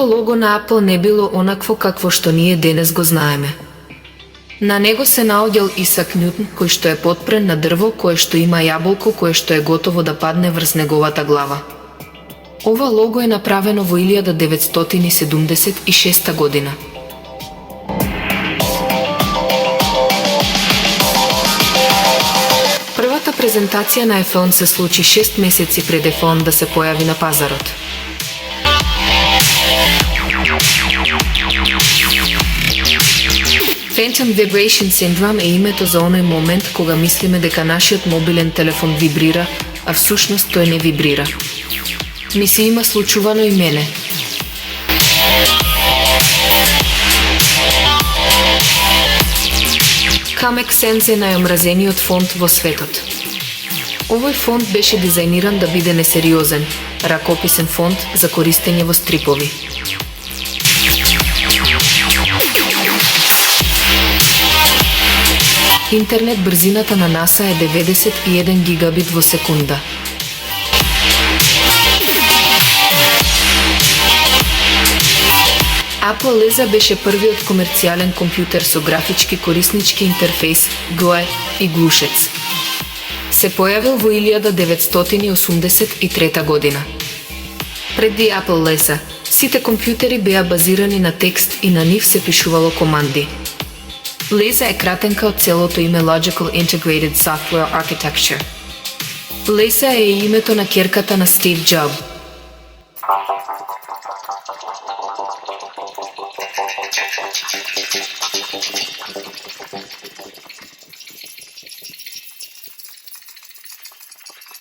Првото лого на Apple не било онакво какво што ние денес го знаеме. На него се наоѓал Исак Њутон, кој што е потпрен на дрво кое што има јаболко кое што е готово да падне врз неговата глава. Ова лого е направено во 1976 година. Првата презентација на iPhone се случи 6 месеци пред iPhone да се појави на пазарот. Phantom Vibration Syndrome е името за оној момент кога мислиме дека нашиот мобилен телефон вибрира, а всушност тој не вибрира. Ми се има случувано и мене. Comic Sans е најомразениот фонт во светот. Овој фонт беше дизајниран да биде несериозен, ракописен фонт за користење во стрипови. Интернет брзината на НАСА е 91 гигабит во секунда. Apple Lisa беше првиот комерцијален компјутер со графички кориснички интерфејс, GUI и глушец. Се појавил во 1983 година. Преди Apple Lisa, сите компјутери беа базирани на текст и на нив се пишувало команди. Lisa е кратенка од целото име Logical Integrated Software Architecture. Lisa е името на ќерката на Стив Џоб.